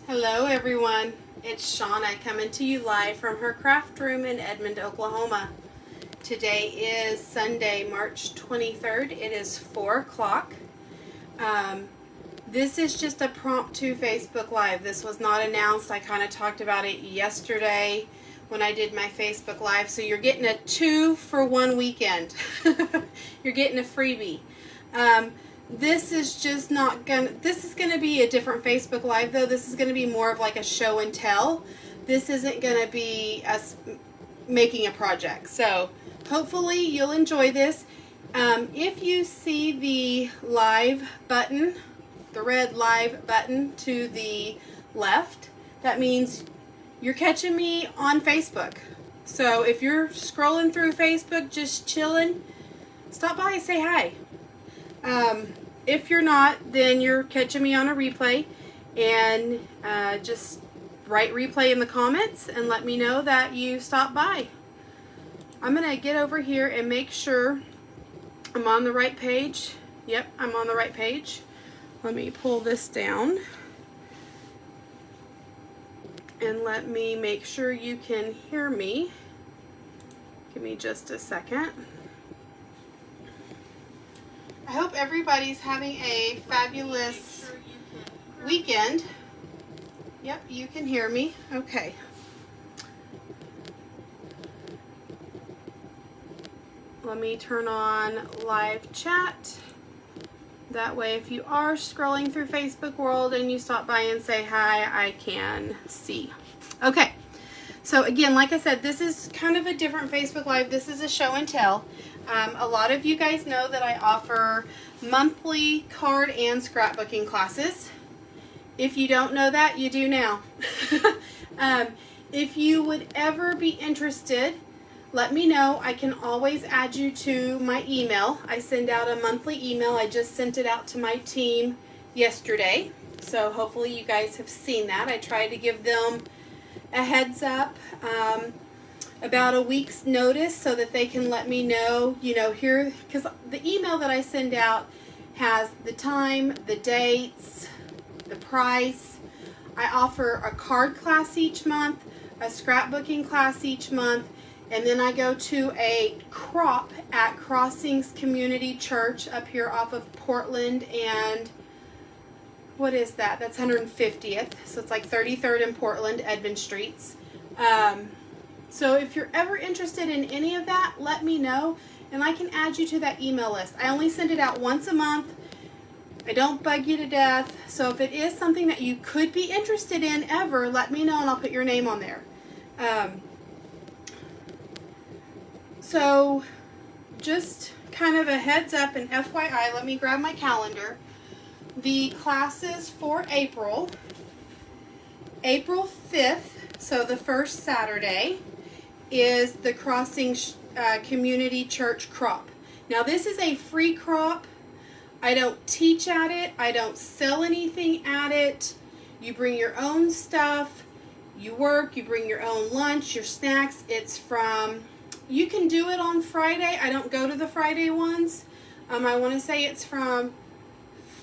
Hello everyone, it's Shauna coming to you live from her craft room in Edmond, Oklahoma. Today is Sunday, March 23rd. It is 4 o'clock. This is just a prompt to Facebook Live. This was not announced. I kind of talked about it yesterday when I did my Facebook Live. So you're getting a 2-for-1 weekend. You're getting a freebie. This is just not gonna, this is gonna be a different Facebook Live though. This is gonna be more of like a show and tell. This isn't gonna be us making a project. So hopefully you'll enjoy this. If you see the live button, the red live button to the left, that means you're catching me on Facebook. So if you're scrolling through Facebook, just chilling, stop by and say hi. If you're not, then you're catching me on a replay, and just write replay in the comments and let me know that you stopped by. I'm going to get over here and make sure I'm on the right page. Yep, I'm on the right page. Let me pull this down and let me make sure you can hear me. Give me just a second. I hope everybody's having a fabulous weekend. Yep, you can hear me. Okay. Let me turn on live chat. That way, if you are scrolling through Facebook World and you stop by and say hi, I can see. Okay. So again, like I said, this is kind of a different Facebook Live. This is a show and tell. A lot of you guys know that I offer monthly card and scrapbooking classes. If you don't know that, you do now. If you would ever be interested, let me know. I can always add you to my email. I send out a monthly email. I just sent it out to my team yesterday. So hopefully you guys have seen that. I try to give them a heads up about a week's notice so that they can let me know, here, because the email that I send out has the time, the dates, the price. I offer a card class each month, a scrapbooking class each month, and then I go to a crop at Crossings Community Church up here off of Portland and what is that? That's 150th. So it's like 33rd and Portland, Edmond Streets. So if you're ever interested in any of that, let me know and I can add you to that email list. I only send it out once a month. I don't bug you to death. So if it is something that you could be interested in ever, let me know and I'll put your name on there. So just kind of a heads up and FYI, let me grab my calendar. The classes for April 5th, so the first Saturday, is the Crossings Community Church crop. Now this is a free crop. I don't teach at it. I don't sell anything at it. You bring your own stuff. You work. You bring your own lunch, your snacks. It's from, you can do it on Friday. I don't go to the Friday ones. I want to say it's from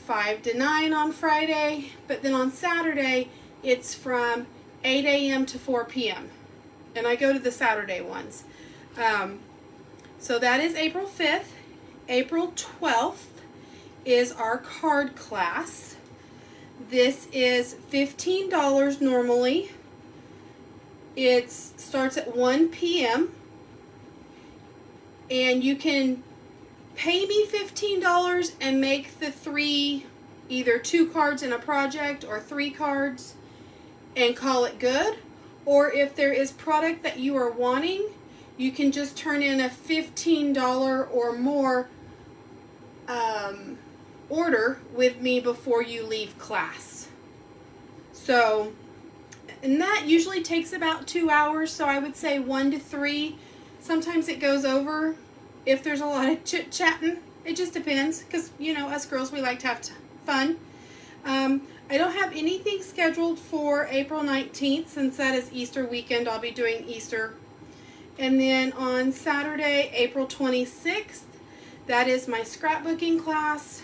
5 to 9 on Friday, but then on Saturday it's from 8 a.m. to 4 p.m. and I go to the Saturday ones. So that is April 5th. April 12th is our card class. This is $15 normally. It starts at 1 p.m. and you can pay me $15 and make the either 2 cards in a project or 3 cards and call it good. Or if there is product that you are wanting, you can just turn in a $15 or more order with me before you leave class. So, and that usually takes about 2 hours, so I would say 1 to 3. Sometimes it goes over if there's a lot of chit-chatting. It just depends, because, us girls, we like to have fun. I don't have anything scheduled for April 19th, since that is Easter weekend. I'll be doing Easter. And then on Saturday, April 26th, that is my scrapbooking class.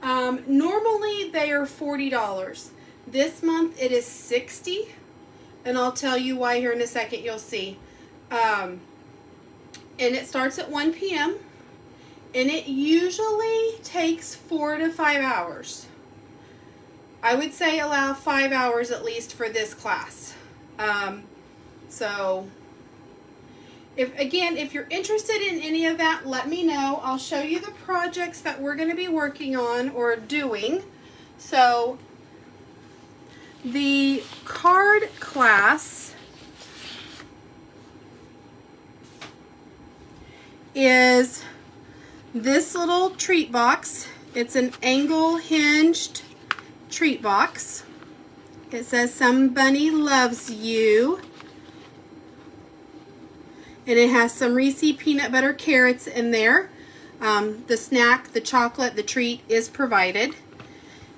Normally they are $40. This month it is 60, and I'll tell you why here in a second. You'll see. And it starts at 1 p.m. and it usually takes 4 to 5 hours. I would say allow 5 hours at least for this class. So if you're interested in any of that, let me know. I'll show you the projects that we're going to be working on or doing. So the card class is this little treat box. It's an angle hinged treat box. It says somebody loves you. And it has some Reese's peanut butter carrots in there. The snack, the chocolate, the treat is provided.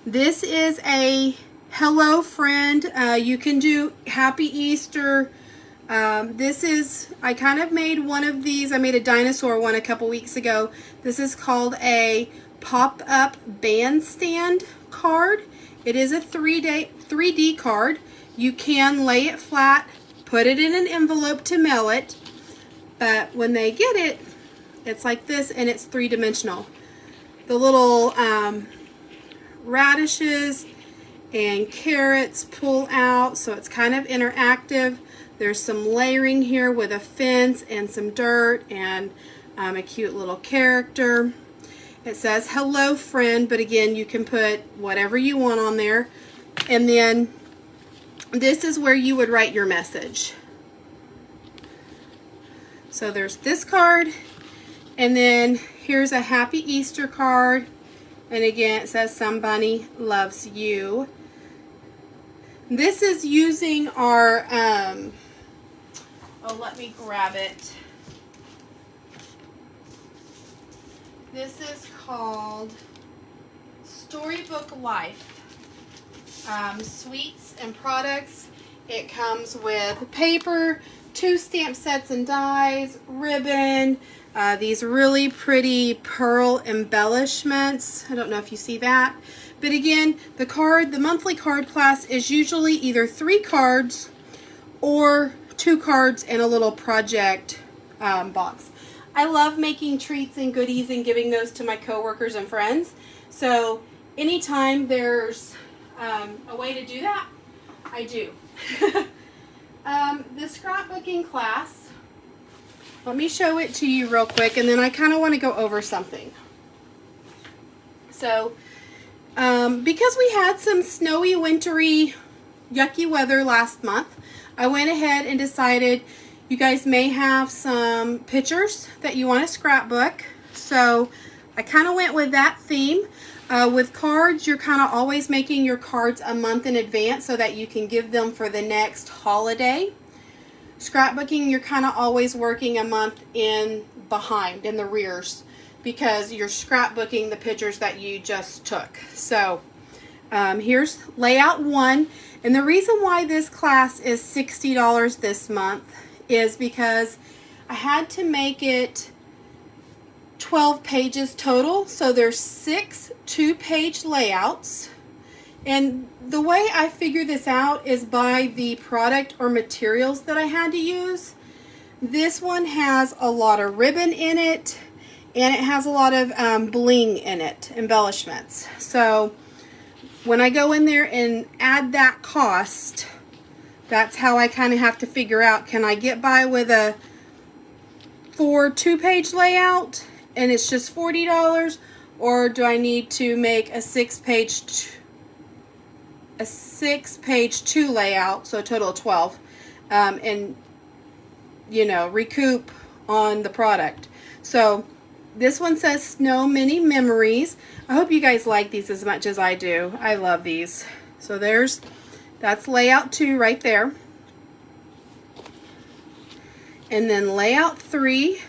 This is a hello friend. You can do Happy Easter. I kind of made one of these. I made a dinosaur one a couple weeks ago. This is called a pop-up bandstand card. It is a 3D card. You can lay it flat, put it in an envelope to mail it, but when they get it, it's like this and it's three-dimensional. The little radishes and carrots pull out, so it's kind of interactive. There's some layering here with a fence and some dirt and a cute little character. It says hello friend, but again, you can put whatever you want on there. And then this is where you would write your message. So there's this card, and then here's a Happy Easter card. And again, it says somebody loves you. This is using our, let me grab it. This is called Storybook Life. Sweets and products. It comes with paper, 2 stamp sets and dies, ribbon, these really pretty pearl embellishments. I don't know if you see that. But again, the monthly card class is usually either 3 cards or 2 cards and a little project box. I love making treats and goodies and giving those to my coworkers and friends. So anytime there's a way to do that, I do. The scrapbooking class, let me show it to you real quick, and then I kind of want to go over something. So because we had some snowy, wintry, yucky weather last month, I went ahead and decided you guys may have some pictures that you want to scrapbook. So I kind of went with that theme. With cards, you're kind of always making your cards a month in advance so that you can give them for the next holiday. Scrapbooking, you're kind of always working a month in the rears, because you're scrapbooking the pictures that you just took. So here's layout 1. And the reason why this class is $60 this month is because I had to make it 12 pages total. So there's 6 2-page layouts. And the way I figured this out is by the product or materials that I had to use. This one has a lot of ribbon in it, and it has a lot of bling in it, embellishments. So when I go in there and add that cost, that's how I kind of have to figure out, can I get by with a 4 2-page layout and it's just $40, or do I need to make a 6-page 2 layout, so a total of 12, and recoup on the product. So this one says Snow Mini Memories. I hope you guys like these as much as I do. I love these. So that's layout 2 right there. And then layout 3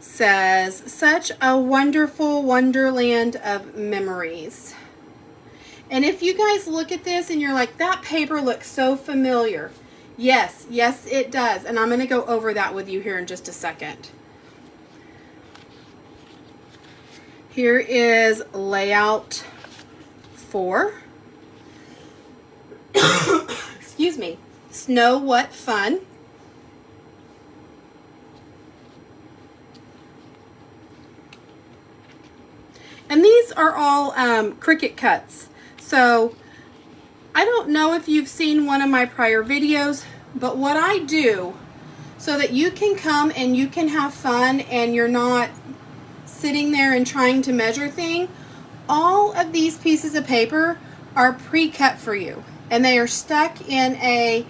says Such a Wonderful Wonderland of Memories. And if you guys look at this and you're like, that paper looks so familiar. Yes, it does. And I'm going to go over that with you here in just a second. Here is layout 4. excuse me, Snow What Fun. And these are all Cricut cuts. So I don't know if you've seen one of my prior videos, but what I do so that you can come and you can have fun and you're not sitting there and trying to measure things, all of these pieces of paper are pre-cut for you. And they are stuck in a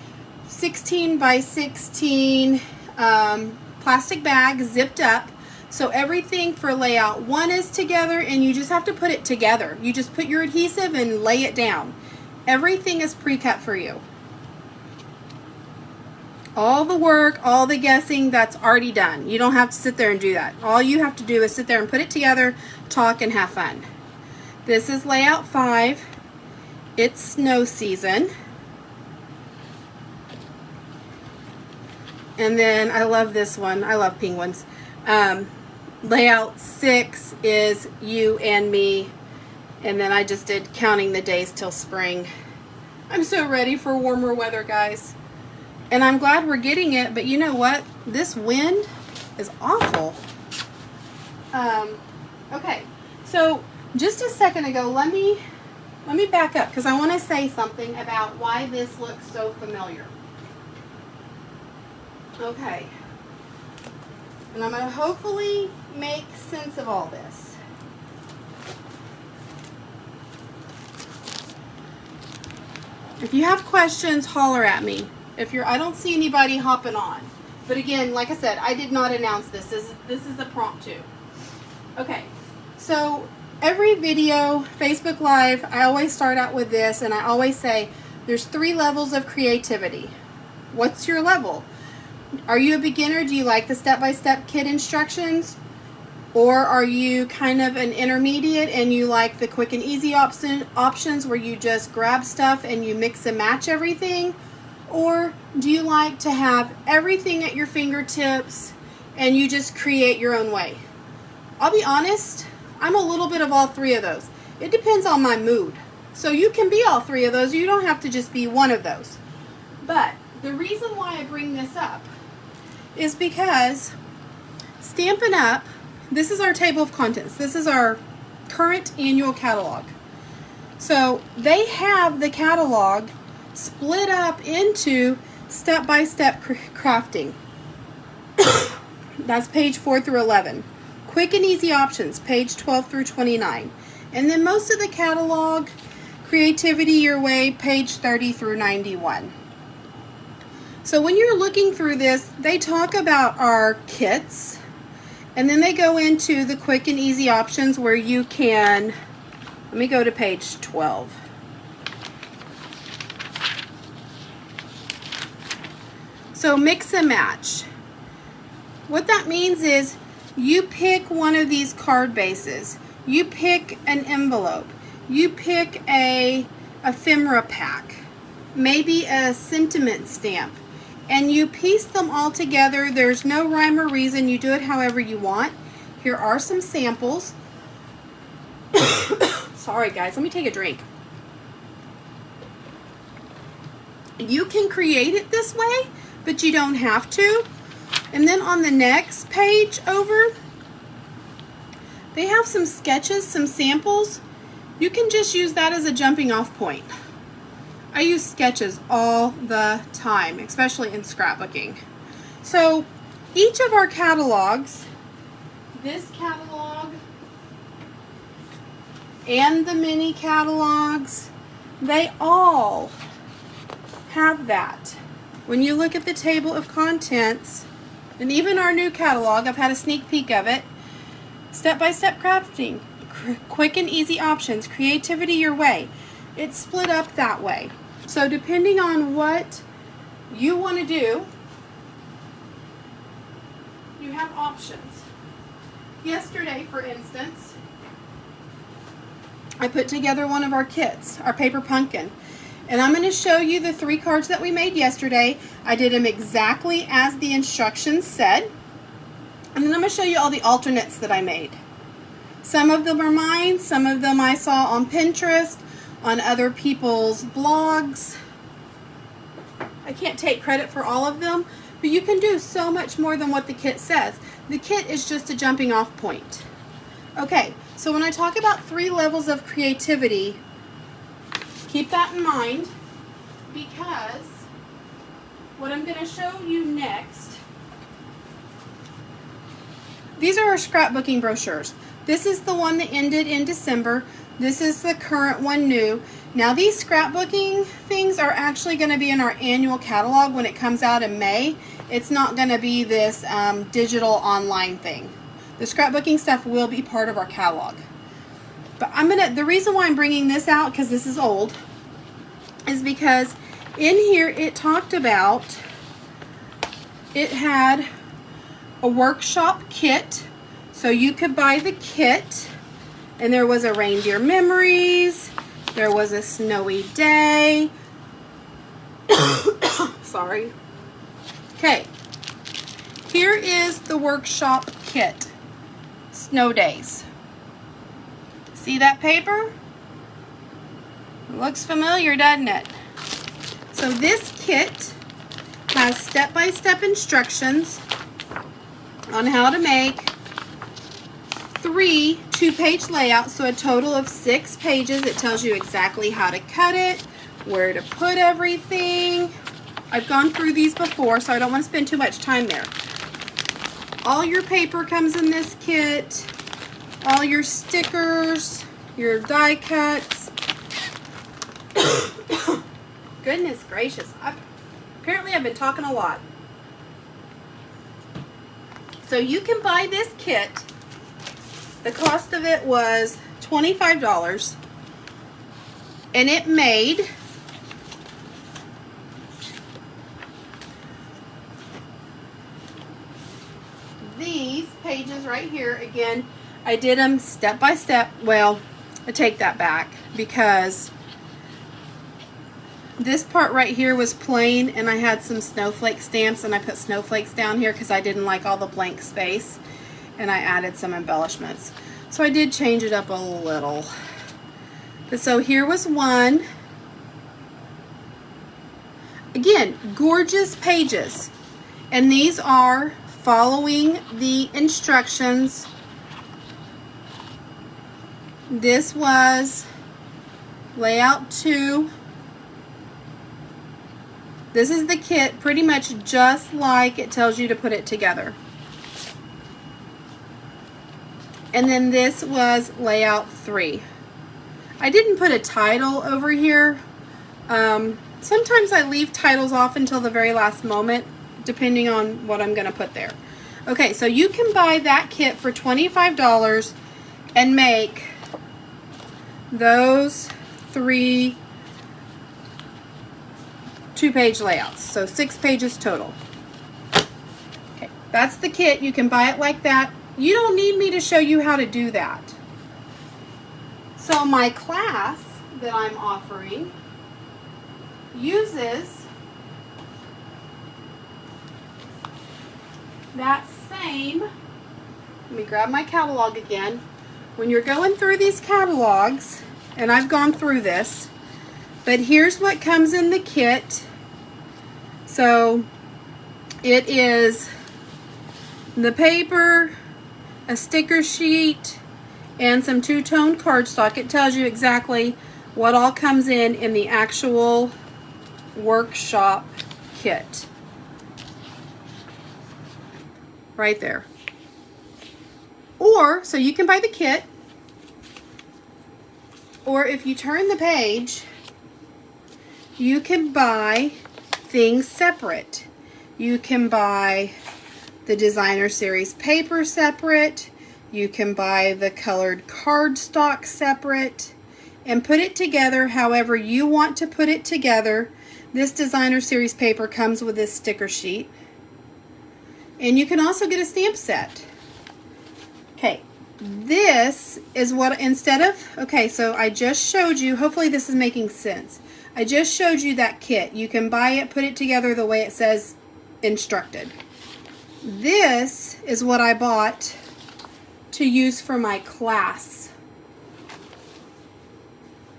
16 by 16 plastic bag, zipped up. So everything for layout 1 is together, and you just have to put it together. You just put your adhesive and lay it down. Everything is pre-cut for you. All the work, all the guessing, that's already done. You don't have to sit there and do that. All you have to do is sit there and put it together, talk, and have fun. This is layout 5. It's snow season. And then I love this one. I love penguins. Layout 6 is you and me. And then I just did counting the days till spring. I'm so ready for warmer weather, guys. And I'm glad we're getting it, but you know what? This wind is awful. Okay, so just a second ago, let me back up because I want to say something about why this looks so familiar. Okay. And I'm going to hopefully make sense of all this. If you have questions, holler at me. I don't see anybody hopping on. But again, like I said, I did not announce this. This is a promptu. Okay, so every video, Facebook Live, I always start out with this, and I always say there's 3 levels of creativity. What's your level? Are you a beginner? Do you like the step-by-step kit instructions? Or are you kind of an intermediate and you like the quick and easy options where you just grab stuff and you mix and match everything? Or do you like to have everything at your fingertips and you just create your own way? I'll be honest, I'm a little bit of all 3 of those. It depends on my mood. So you can be all 3 of those. You don't have to just be one of those. But the reason why I bring this up is because Stampin' Up!, this is our table of contents. This is our current annual catalog. So they have the catalog split up into step-by-step crafting. That's page 4 through 11. Quick and easy options, page 12 through 29. And then most of the catalog, creativity your way, page 30 through 91. So when you're looking through this, they talk about our kits, and then they go into the quick and easy options where you can, let me go to page 12. So mix and match. What that means is you pick one of these card bases, you pick an envelope, you pick a ephemera pack, maybe a sentiment stamp, and you piece them all together. There's no rhyme or reason. You do it however you want. Here are some samples. Sorry guys, let me take a drink. You can create it this way, but you don't have to. And then on the next page over, they have some sketches, some samples. You can just use that as a jumping off point. I use sketches all the time, especially in scrapbooking. So each of our catalogs, this catalog and the mini catalogs, they all have that. When you look at the table of contents, and even our new catalog, I've had a sneak peek of it, step-by-step crafting, quick and easy options, creativity your way. It's split up that way. So depending on what you want to do, you have options. Yesterday, for instance, I put together one of our kits, our paper pumpkin. And I'm going to show you the 3 cards that we made yesterday. I did them exactly as the instructions said. And then I'm going to show you all the alternates that I made. Some of them are mine, some of them I saw on Pinterest, on other people's blogs. I can't take credit for all of them, but you can do so much more than what the kit says. The kit is just a jumping off point. Okay, so when I talk about 3 levels of creativity, keep that in mind, because what I'm going to show you next, these are our scrapbooking brochures. This is the one that ended in December. This is the current one new. Now these scrapbooking things are actually going to be in our annual catalog when it comes out in May. It's not going to be this digital online thing. The scrapbooking stuff will be part of our catalog. But the reason why I'm bringing this out, because this is old, is because in here it talked about, it had a workshop kit. So you could buy the kit, and there was a reindeer memories, there was a snowy day. Sorry. Okay, here is the workshop kit, snow days. See that paper? Looks familiar, doesn't it? So this kit has step-by-step instructions on how to make 3 2-page layouts, so a total of 6 pages. It tells you exactly how to cut it, where to put everything. I've gone through these before, so I don't want to spend too much time there. All your paper comes in this kit, all your stickers, your die cuts. Goodness gracious, apparently I've been talking a lot. So you can buy this kit. The cost of it was $25, and it made these pages right here. Again, I did them step by step. Well, I take that back, because this part right here was plain, and I had some snowflake stamps, and I put snowflakes down here because I didn't like all the blank space, and I added some embellishments. So I did change it up a little. But so here was one. Again, gorgeous pages. And these are following the instructions. This was layout 2. This is the kit, pretty much just like it tells you to put it together. And then this was layout 3. I didn't put a title over here. Sometimes I leave titles off until the very last moment, depending on what I'm going to put there. Okay, so you can buy that kit for $25 and make those 3 2-page layouts. So 6 pages total. Okay, that's the kit. You can buy it like that. You don't need me to show you how to do that. So my class that I'm offering uses that same, let me grab my catalog again. When you're going through these catalogs, and I've gone through this, but here's what comes in the kit. So it is the paper, a sticker sheet, and some 2-tone cardstock. It tells you exactly what all comes in the actual workshop kit. Right there. Or, so you can buy the kit, or if you turn the page, you can buy things separate. You can buy the designer series paper separate. You can buy the colored cardstock separate and put it together however you want to put it together. This designer series paper comes with this sticker sheet. And you can also get a stamp set. Okay, this is what, instead of, okay, so I just showed you, hopefully this is making sense. I just showed you that kit. You can buy it, put it together the way it says instructed. This is what I bought to use for my class.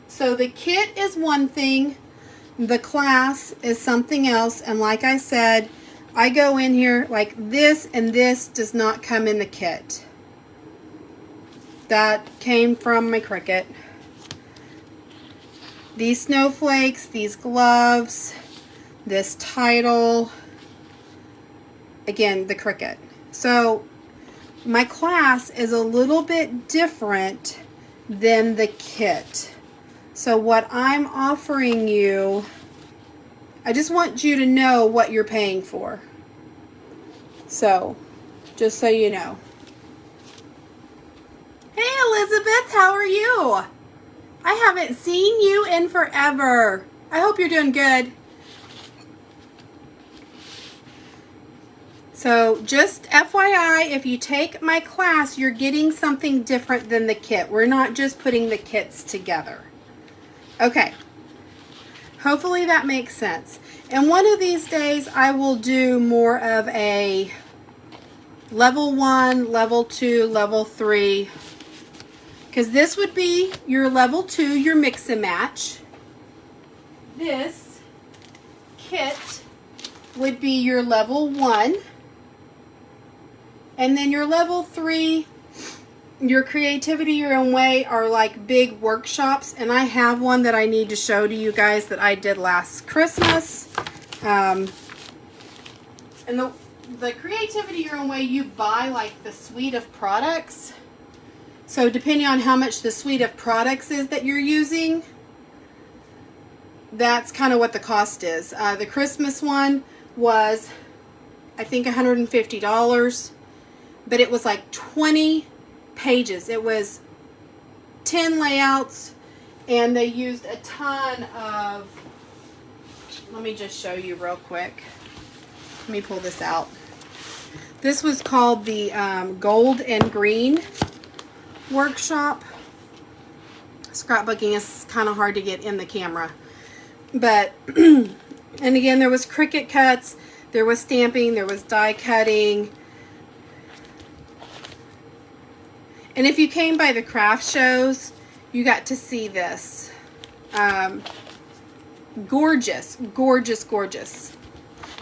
So the kit is one thing, The class is something else, and like I said, I go in here like this, and this does not come in the kit. That came from my Cricut. These snowflakes, these gloves, this title, again, the Cricut. So my class is a little bit different than the kit. So what I'm offering you, I just want you to know what you're paying for. So, just so you know. Hey Elizabeth, how are you? I haven't seen you in forever. I hope you're doing good. So just FYI, if you take my class, you're getting something different than the kit. We're not just putting the kits together. Okay. Hopefully that makes sense. And one of these days I will do more of a level 1, level 2, level 3. Because this would be your level 2, your mix and match. This kit would be your level 1. And then your level 3, your creativity your own way, are like big workshops. And I have one that I need to show to you guys that I did last Christmas. And the creativity your own way, you buy like the suite of products. So depending on how much the suite of products is that you're using, that's kind of what the cost is. The Christmas one was, I think, $150. But it was like 20 pages. It was 10 layouts, and they used a ton of, let me just show you real quick. Let me pull this out. This was called the Gold and Green workshop. Scrapbooking is kind of hard to get in the camera. But, and again, there was Cricut cuts, there was stamping, there was die cutting. And if you came by the craft shows, you got to see this. Gorgeous, gorgeous, gorgeous.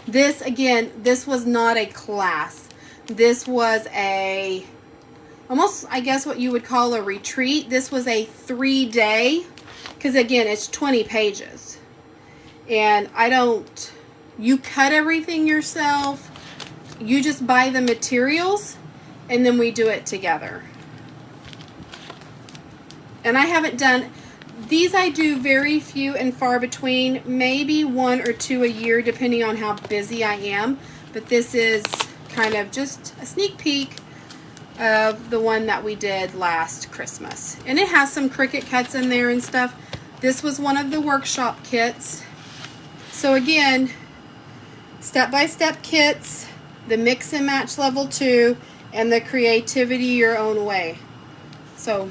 This, again, this was not a class. This was a, almost, I guess, what you would call a retreat. This was a 3-day, because, again, it's 20 pages. And you cut everything yourself. You just buy the materials, and then we do it together. And I haven't done, these I do very few and far between, maybe 1 or 2 a year, depending on how busy I am. But this is kind of just a sneak peek of the one that we did last Christmas. And it has some Cricut cuts in there and stuff. This was one of the workshop kits. So again, step-by-step kits, the mix and match level 2, and the creativity your own way. So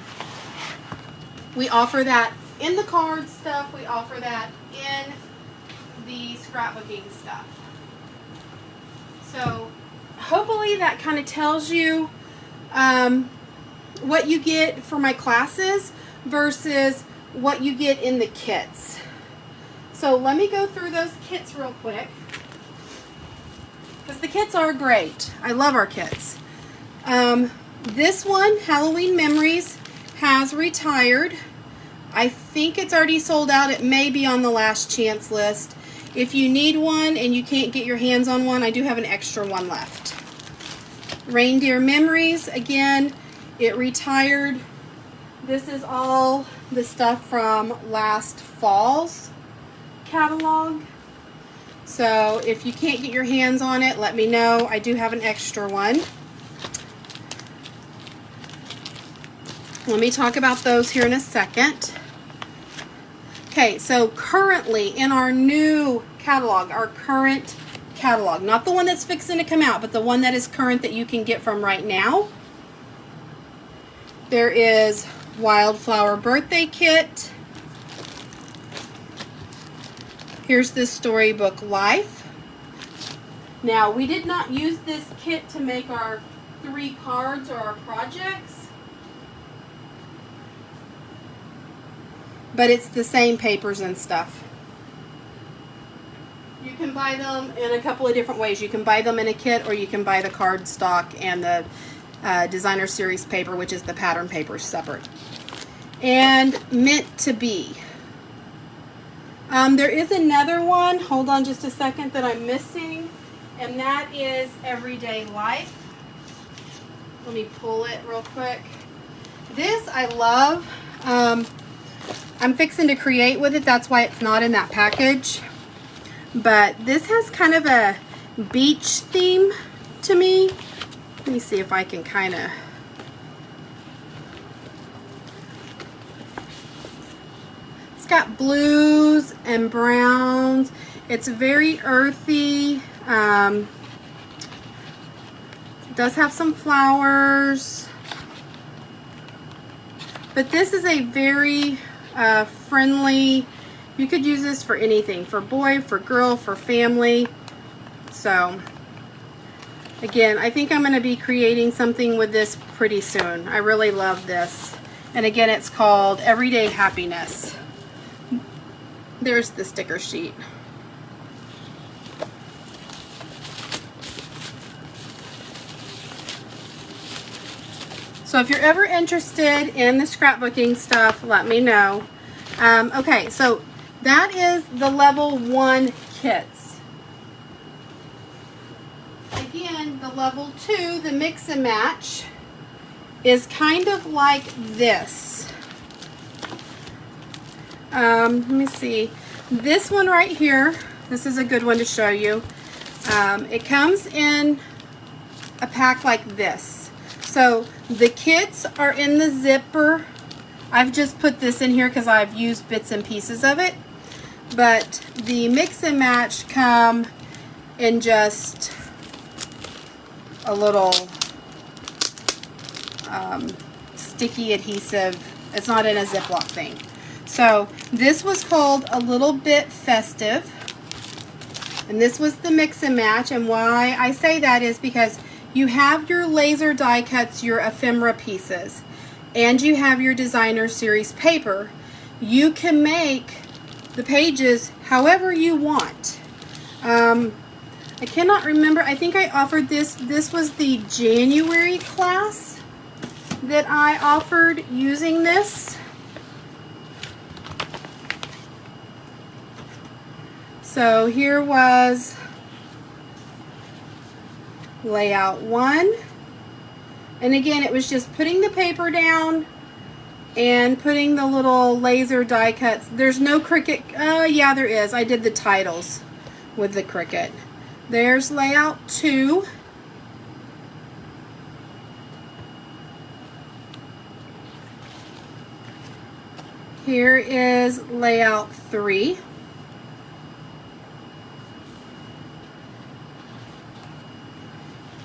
we offer that in the card stuff. We offer that in the scrapbooking stuff. So hopefully that kind of tells you what you get for my classes versus what you get in the kits. So let me go through those kits real quick, because the kits are great. I love our kits. This one, Halloween Memories, has retired. I think it's already sold out. It may be on the last chance list. If you need one and you can't get your hands on one, I do have an extra one left. Reindeer Memories, again, it retired. This is all the stuff from last fall's catalog. So if you can't get your hands on it, let me know. I do have an extra one. Let me talk about those here in a second. Okay, so currently in our new catalog, our current catalog, not the one that's fixing to come out, but the one that is current that you can get from right now, there is Wildflower Birthday Kit. Here's this Storybook Life. Now, we did not use this kit to make our 3 cards or our projects, but it's the same papers and stuff. can buy them in a couple of different ways. You can buy them in a kit, or you can buy the cardstock and the designer series paper, which is the pattern paper, separate. And Meant to Be. There is another one, hold on just a second, that I'm missing, and that is Everyday Life. Let me pull it real quick. This I love. I'm fixing to create with it, that's why it's not in that package. But this has kind of a beach theme to me. Let me see if I can kind of... It's got blues and browns. It's very earthy. It does have some flowers. But this is a very friendly, you could use this for anything, for boy, for girl, for family. So again, I think I'm going to be creating something with this pretty soon. I really love this. And again, it's called Everyday Happiness. There's the sticker sheet. So if you're ever interested in the scrapbooking stuff, let me know. Okay, so that is the level 1 kits. Again, the level 2, the mix and match, is kind of like this. Let me see. This one right here, this is a good one to show you. It comes in a pack like this. So the kits are in the zipper. I've just put this in here because I've used bits and pieces of it. But the mix and match come in just a little sticky adhesive. It's not in a Ziploc thing. So this was called A Little Bit Festive. And this was the mix and match. And why I say that is because you have your laser die cuts, your ephemera pieces, and you have your designer series paper. You can make the pages however you want. I cannot remember. I think I offered this. This was the January class that I offered using this. So here was layout 1, and again it was just putting the paper down and putting the little laser die cuts. There's no Cricut. Yeah, there is. I did the titles with the Cricut. There's layout 2. Here is layout 3.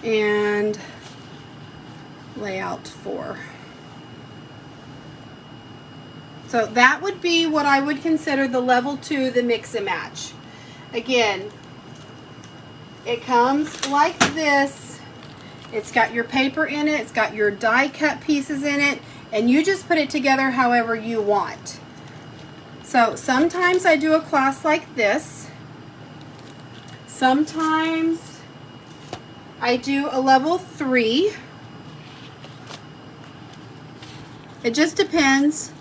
And layout 4. So that would be what I would consider the level 2, the mix and match. Again, it comes like this. It's got your paper in it, it's got your die cut pieces in it, and you just put it together however you want. So sometimes I do a class like this. Sometimes I do a level 3. It just depends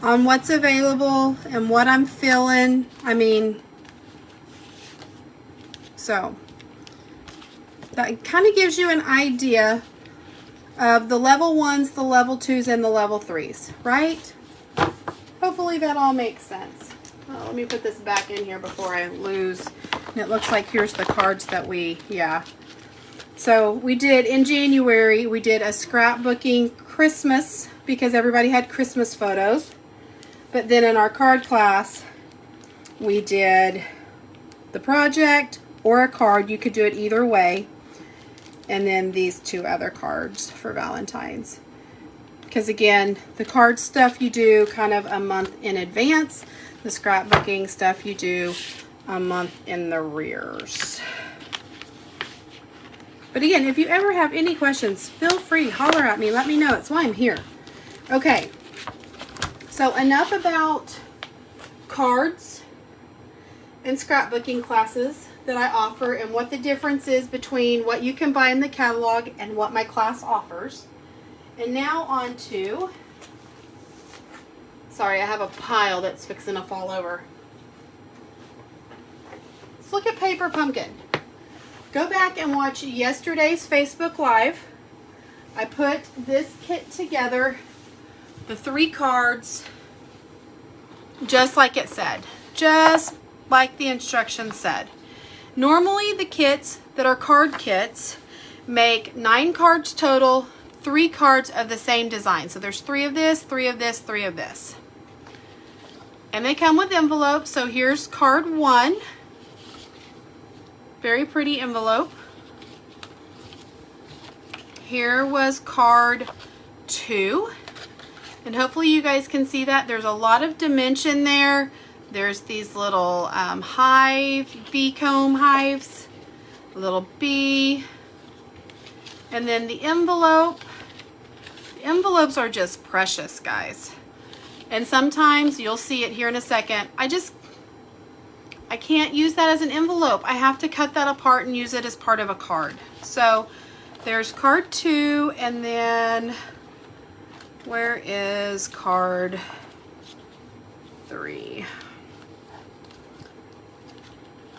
on what's available and what I'm feeling. I mean, so that kind of gives you an idea of the level 1s, the level 2s, and the level 3s, right? Hopefully that all makes sense. Well, let me put this back in here before I lose. And it looks like here's the cards that we, yeah. So we did, in January, we did a scrapbooking Christmas because everybody had Christmas photos. But then in our card class, we did the project or a card. You could do it either way. And then these 2 other cards for Valentine's. Because again, the card stuff you do kind of a month in advance. The scrapbooking stuff you do a month in the rears. But again, if you ever have any questions, feel free, holler at me, let me know. It's why I'm here. Okay, so enough about cards and scrapbooking classes. that I offer and what the difference is between what you can buy in the catalog and what my class offers. And now on to, sorry, I have a pile that's fixing to fall over. Let's look at Paper Pumpkin. Go back and watch yesterday's Facebook Live. I put this kit together, the 3 cards, just like it said, just like the instructions said. Normally the kits that are card kits make 9 cards total, 3 cards of the same design. So there's 3 of this, 3 of this, 3 of this. And they come with envelopes. So here's card 1. Very pretty envelope. Here was card 2. And hopefully you guys can see that. There's a lot of dimension there. There's these little bee comb hives, a little bee. And then the envelope. The envelopes are just precious, guys. And sometimes you'll see it here in a second. I can't use that as an envelope. I have to cut that apart and use it as part of a card. So there's card 2, and then where is card 3?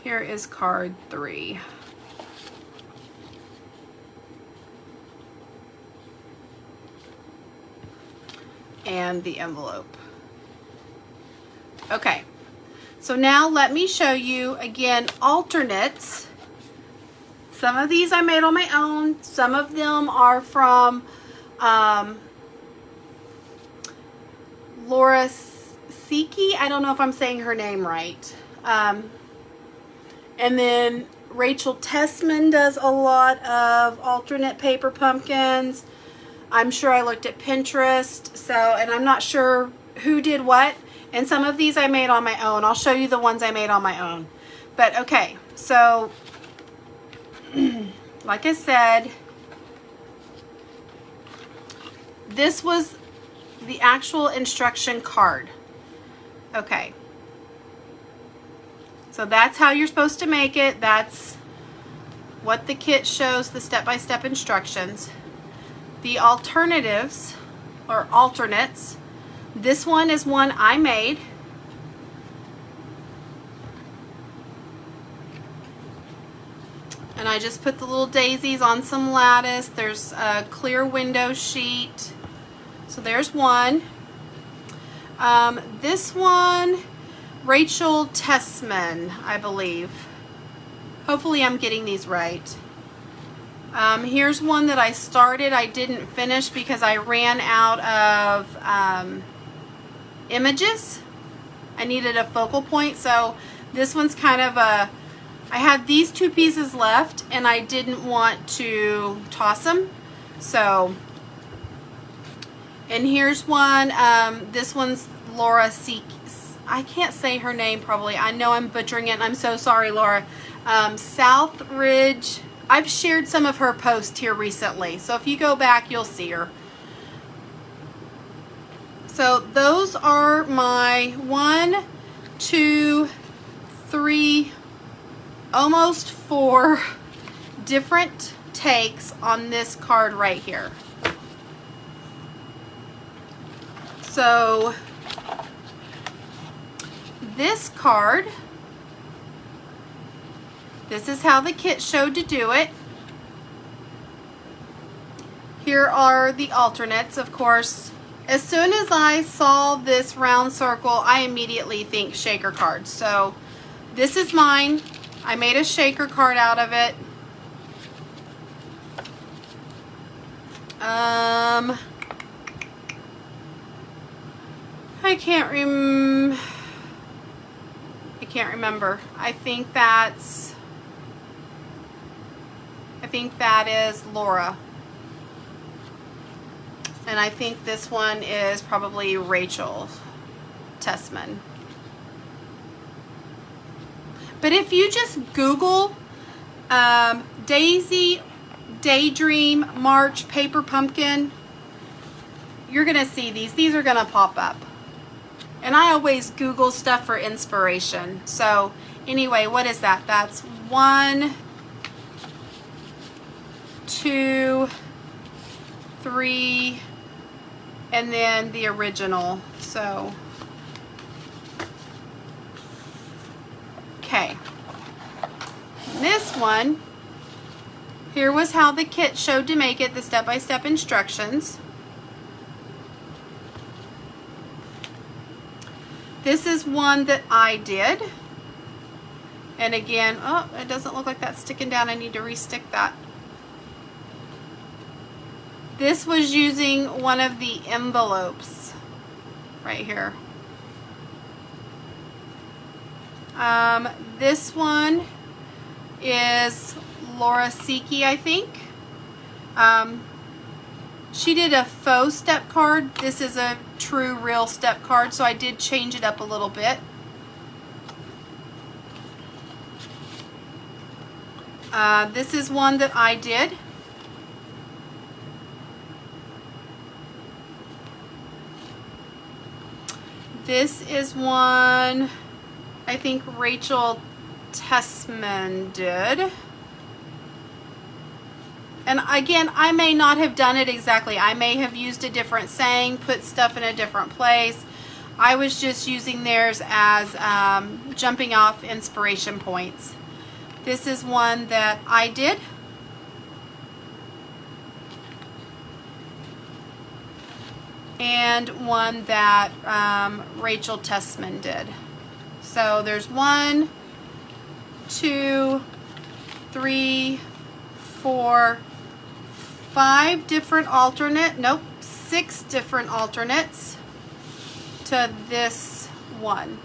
Here is card 3. And the envelope. Okay, so now let me show you again alternates. Some of these I made on my own. Some of them are from Laura Siki. I don't know if I'm saying her name right. And then Rachel Tessman does a lot of alternate paper pumpkins. I'm sure I looked at Pinterest, and I'm not sure who did what. And some of these I made on my own. I'll show you the ones I made on my own. But okay, so like I said, this was the actual instruction card. Okay. So that's how you're supposed to make it. That's what the kit shows, the step-by-step instructions. The alternatives, or alternates, this one is one I made. And I just put the little daisies on some lattice. There's a clear window sheet. So there's one. This one, Rachel Tessman, I believe. Hopefully I'm getting these right. Here's one that I started. I didn't finish because I ran out of images. I needed a focal point. So this one's kind of a, I had these 2 pieces left and I didn't want to toss them. So, and here's one. This one's Laura Siki. I can't say her name probably. I know I'm butchering it, and I'm so sorry, Laura. Southridge. I've shared some of her posts here recently, so if you go back, you'll see her. So those are my 1, 2, 3, almost 4 different takes on this card right here. So this card, this is how the kit showed to do it. Here are the alternates, of course. As soon as I saw this round circle, I immediately think shaker cards. So this is mine. I made a shaker card out of it. I can't remember. I think that is Laura. And I think this one is probably Rachel Tessman. But if you just Google Daisy, Daydream, March, Paper Pumpkin, you're going to see these. These are going to pop up. And I always Google stuff for inspiration. So Anyway, what is that? That's 1, 2, 3, and then the original. So, okay. This one, here was how the kit showed to make it, the step-by-step instructions. This is one that I did. And again, oh, it doesn't look like that's sticking down. I need to re-stick that. This was using one of the envelopes right here. This one is Laura Siki, I think. She did a faux step card. This is a true, real step card, so I did change it up a little bit. This is one that I did. This is one I think Rachel Tessman did. And again, I may not have done it exactly. I may have used a different saying, put stuff in a different place. I was just using theirs as jumping off inspiration points. This is one that I did. And one that Rachel Tessman did. So there's 1, 2, 3, 4, 5 different alternate, 6 different alternates to this one.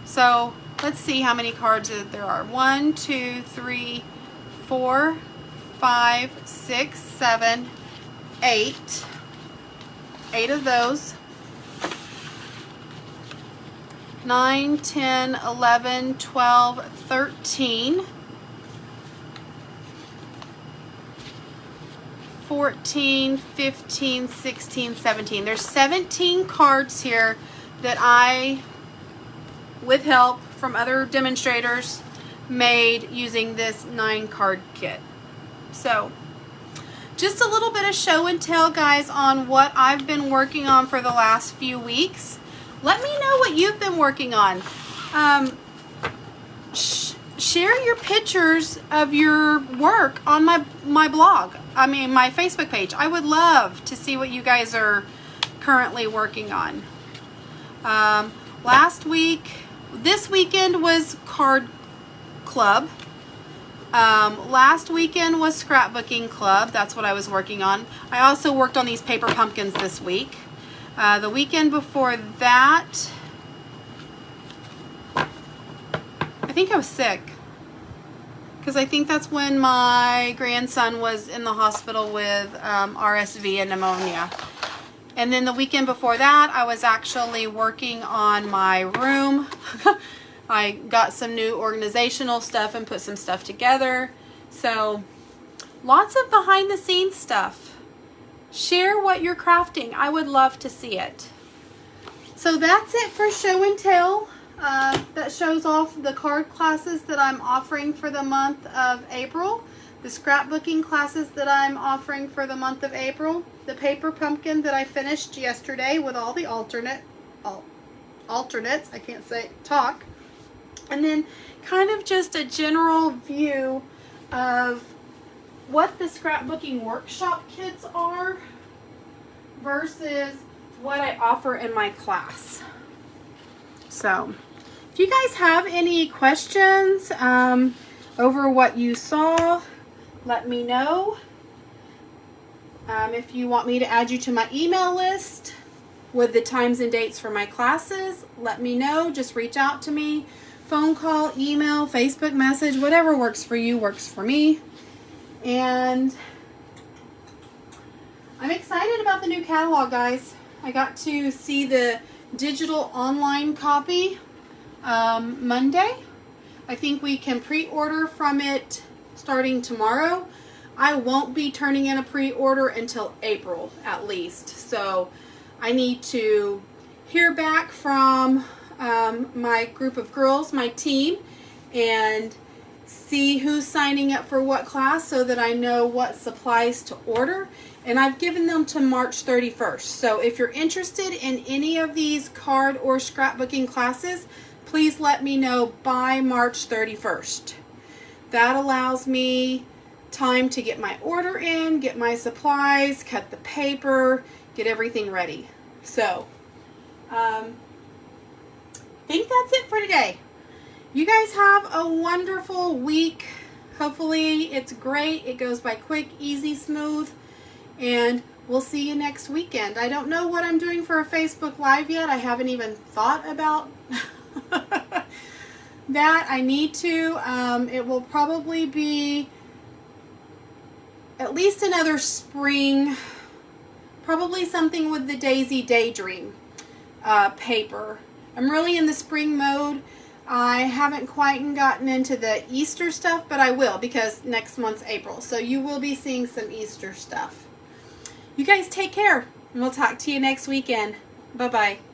So let's see how many cards there are. 1, 2, 3, 4, 5, 6, 7, 8. 8 of those. 9, 10, 11, 12, 13. 14, 15, 16, 17. There's 17 cards here that I, with help from other demonstrators, made using this 9-card kit. So, just a little bit of show and tell, guys, on what I've been working on for the last few weeks. Let me know what you've been working on. Share your pictures of your work on my blog. My Facebook page. I would love to see what you guys are currently working on. This weekend was Card Club. Last weekend was Scrapbooking Club. That's what I was working on. I also worked on these paper pumpkins this week. The weekend before that, I think I was sick. Because I think that's when my grandson was in the hospital with RSV and pneumonia. And then the weekend before that, I was actually working on my room. I got some new organizational stuff and put some stuff together. So, lots of behind the scenes stuff. Share what you're crafting. I would love to see it. So that's it for show and tell. That shows off the card classes that I'm offering for the month of April. The scrapbooking classes that I'm offering for the month of April. The paper pumpkin that I finished yesterday with all the alternates. I can't talk. And then kind of just a general view of what the scrapbooking workshop kits are versus what I offer in my class. So, if you guys have any questions over what you saw, let me know. If you want me to add you to my email list with the times and dates for my classes, let me know. Just reach out to me. Phone call, email, Facebook message, whatever works for you works for me. And I'm excited about the new catalog, guys. I got to see the digital online copy Monday. I think we can pre-order from it starting tomorrow. I won't be turning in a pre-order until April at least. So I need to hear back from my group of girls, my team, and see who's signing up for what class so that I know what supplies to order. And I've given them to March 31st. So if you're interested in any of these card or scrapbooking classes, please let me know by March 31st. That allows me time to get my order in, get my supplies, cut the paper, get everything ready. So, I think that's it for today. You guys have a wonderful week. Hopefully it's great. It goes by quick, easy, smooth, and we'll see you next weekend. I don't know what I'm doing for a Facebook Live yet. I haven't even thought about that. I need to. It will probably be at least another spring, probably something with the Daisy Daydream paper. I'm really in the spring mode. I haven't quite gotten into the Easter stuff, but I will because next month's April. So you will be seeing some Easter stuff. You guys take care, and we'll talk to you next weekend. Bye-bye.